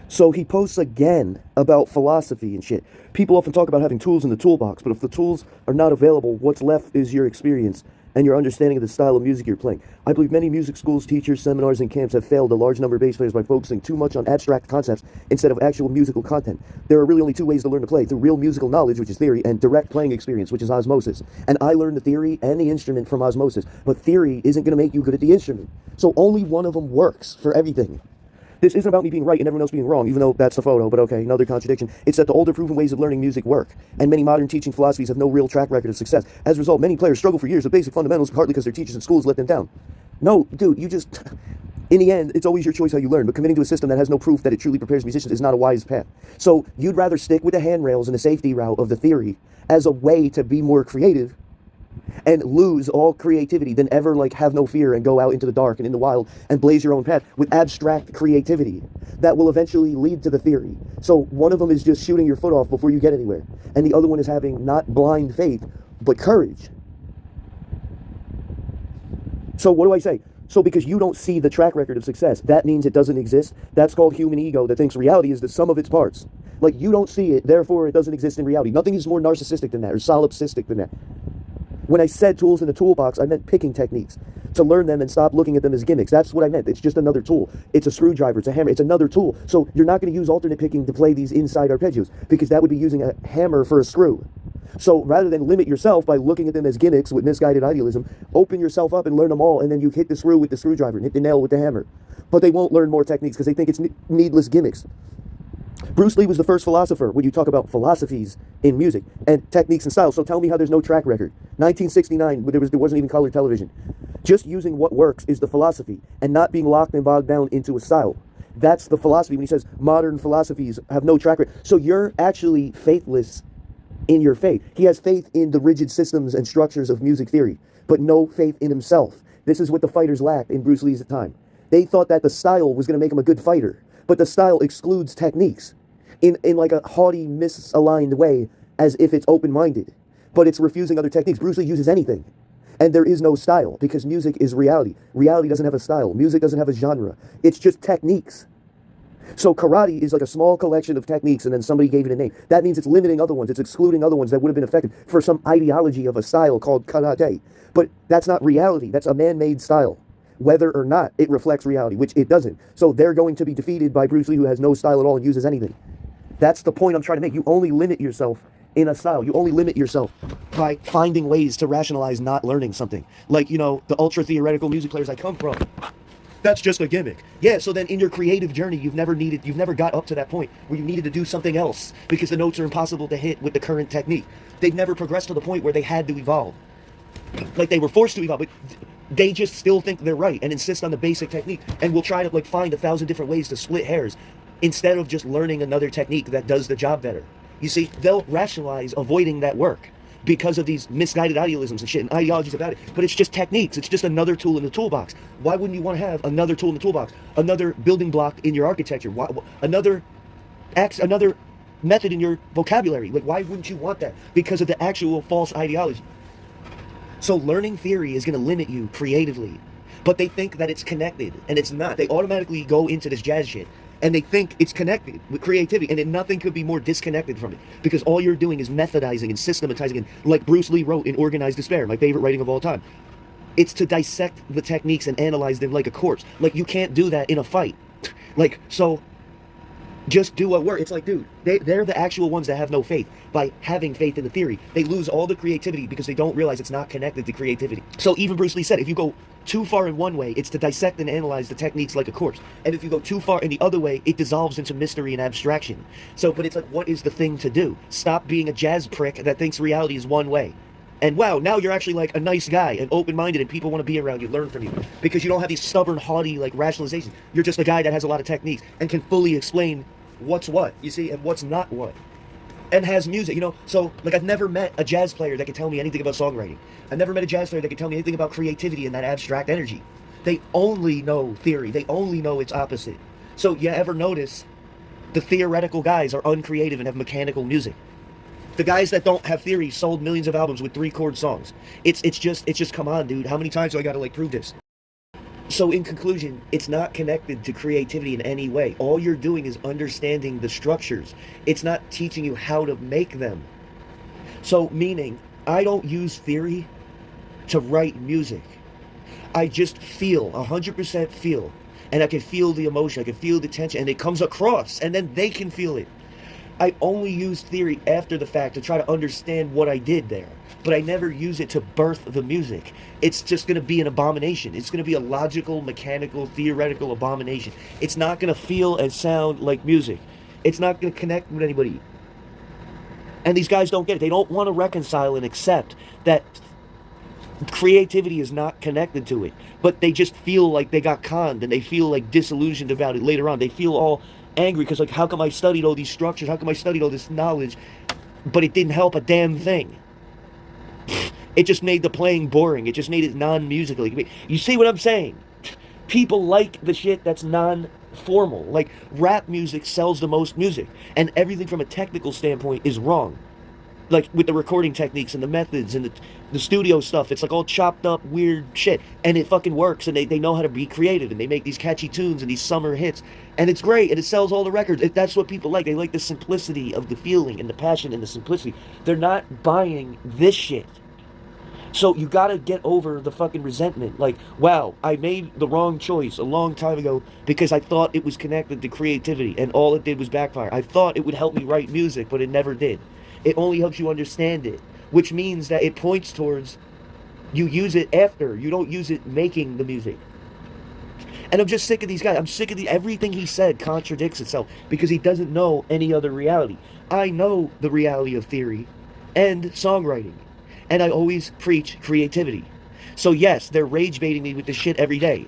So he posts again about philosophy and shit. People often talk about having tools in the toolbox, but if the tools are not available, what's left is your experience and your understanding of the style of music you're playing. I believe many music schools, teachers, seminars, and camps have failed a large number of bass players by focusing too much on abstract concepts instead of actual musical content. There are really only two ways to learn to play: through real musical knowledge, which is theory, and direct playing experience, which is osmosis. And I learned the theory and the instrument from osmosis, but theory isn't going to make you good at the instrument. So only one of them works for everything. This isn't about me being right and everyone else being wrong, even though that's the photo, but okay, another contradiction. It's that the older proven ways of learning music work, and many modern teaching philosophies have no real track record of success. As a result, many players struggle for years with basic fundamentals, partly because their teachers and schools let them down. No, dude, you just... In the end, it's always your choice how you learn, but committing to a system that has no proof that it truly prepares musicians is not a wise path. So, you'd rather stick with the handrails and the safety route of the theory as a way to be more creative and lose all creativity than ever like have no fear and go out into the dark and in the wild and blaze your own path with abstract creativity that will eventually lead to the theory. So one of them is just shooting your foot off before you get anywhere, and the other one is having not blind faith but courage. So what do I say? So because you don't see the track record of success, that means it doesn't exist. That's called human ego, that thinks reality is the sum of its parts. Like, you don't see it, therefore it doesn't exist in reality. Nothing is more narcissistic than that, or solipsistic than that. When I said tools in the toolbox, I meant picking techniques. To learn them and stop looking at them as gimmicks. That's what I meant. It's just another tool. It's a screwdriver, it's a hammer, it's another tool. So you're not going to use alternate picking to play these inside arpeggios, because that would be using a hammer for a screw. So rather than limit yourself by looking at them as gimmicks with misguided idealism, open yourself up and learn them all, and then you hit the screw with the screwdriver and hit the nail with the hammer. But they won't learn more techniques because they think it's needless gimmicks. Bruce Lee was the first philosopher when you talk about philosophies in music and techniques and styles. So tell me how there's no track record. 1969, there wasn't even color television. Just using what works is the philosophy, and not being locked and bogged down into a style. That's the philosophy when he says modern philosophies have no track record. So you're actually faithless in your faith. He has faith in the rigid systems and structures of music theory, but no faith in himself. This is what the fighters lacked in Bruce Lee's time. They thought that the style was going to make him a good fighter, but the style excludes techniques in like a haughty, misaligned way, as if it's open-minded, but it's refusing other techniques. Bruce Lee uses anything, and there is no style, because music is reality. Reality doesn't have a style. Music doesn't have a genre. It's just techniques. So karate is like a small collection of techniques, and then somebody gave it a name. That means it's limiting other ones. It's excluding other ones that would have been effective for some ideology of a style called karate. But that's not reality. That's a man-made style, whether or not it reflects reality, which it doesn't. So they're going to be defeated by Bruce Lee, who has no style at all and uses anything. That's the point I'm trying to make. You only limit yourself in a style. You only limit yourself by finding ways to rationalize not learning something. Like, you know, the ultra-theoretical music players I come from. That's just a gimmick. Yeah, so then in your creative journey, you've never got up to that point where you needed to do something else because the notes are impossible to hit with the current technique. They've never progressed to the point where they had to evolve. Like, they were forced to evolve, but they just still think they're right and insist on the basic technique, and will try to like find 1,000 different ways to split hairs instead of just learning another technique that does the job better. You see, they'll rationalize avoiding that work because of these misguided idealisms and shit and ideologies about it. But it's just techniques. It's just another tool in the toolbox. Why wouldn't you want to have another tool in the toolbox? Another building block in your architecture? Another method in your vocabulary? Like, why wouldn't you want that? Because of the actual false ideology. So learning theory is going to limit you creatively. But they think that it's connected, and it's not. They automatically go into this jazz shit, and they think it's connected with creativity, and nothing could be more disconnected from it, because all you're doing is methodizing and systematizing it, like Bruce Lee wrote in Organized Despair, my favorite writing of all time. It's to dissect the techniques and analyze them like a corpse. Like, you can't do that in a fight. Like, so just do what works. It's like, dude, they're the actual ones that have no faith. By having faith in the theory, they lose all the creativity because they don't realize it's not connected to creativity. So even Bruce Lee said, if you go too far in one way, it's to dissect and analyze the techniques like a corpse. And if you go too far in the other way, it dissolves into mystery and abstraction. So, but it's like, what is the thing to do? Stop being a jazz prick that thinks reality is one way. And wow, now you're actually like a nice guy and open-minded, and people want to be around you, learn from you, because you don't have these stubborn, haughty like rationalizations. You're just a guy that has a lot of techniques and can fully explain what's what, you see, and what's not what, and has music, you know. So like, I've never met a jazz player that could tell me anything about songwriting. I've never met a jazz player that could tell me anything about creativity and that abstract energy. They only know theory. They only know its opposite. So you ever notice the theoretical guys are uncreative and have mechanical music? The guys that don't have theory sold millions of albums with 3-chord songs. It's just come on, dude. How many times do I gotta like prove this? So in conclusion, it's not connected to creativity in any way. All you're doing is understanding the structures. It's not teaching you how to make them. So meaning, I don't use theory to write music. I just feel, 100% feel. And I can feel the emotion, I can feel the tension, and it comes across, and then they can feel it. I only use theory after the fact to try to understand what I did there. But I never use it to birth the music. It's just going to be an abomination. It's going to be a logical, mechanical, theoretical abomination. It's not going to feel and sound like music. It's not going to connect with anybody. And these guys don't get it. They don't want to reconcile and accept that creativity is not connected to it, but they just feel like they got conned and they feel like disillusioned about it later on. They feel all angry because, like, how come I studied all these structures, how come I studied all this knowledge, but it didn't help a damn thing. It just made the playing boring. It just made it non-musical. You see what I'm saying? People like the shit that's non-formal. Like, rap music sells the most music, and everything from a technical standpoint is wrong, like with the recording techniques and the methods and the studio stuff. It's like all chopped up weird shit, and it fucking works, and they know how to be creative, and they make these catchy tunes and these summer hits, and it's great, and it sells all the records. That's what people like. They like the simplicity of the feeling and the passion and the simplicity. They're not buying this shit. So you gotta get over the fucking resentment. Like, wow, I made the wrong choice a long time ago because I thought it was connected to creativity, and all it did was backfire. I thought it would help me write music, but it never did. It only helps you understand it, which means that it points towards you use it after. You don't use it making the music. And I'm just sick of these guys. I'm sick of everything he said contradicts itself because he doesn't know any other reality. I know the reality of theory and songwriting, and I always preach creativity. So yes, they're rage baiting me with this shit every day.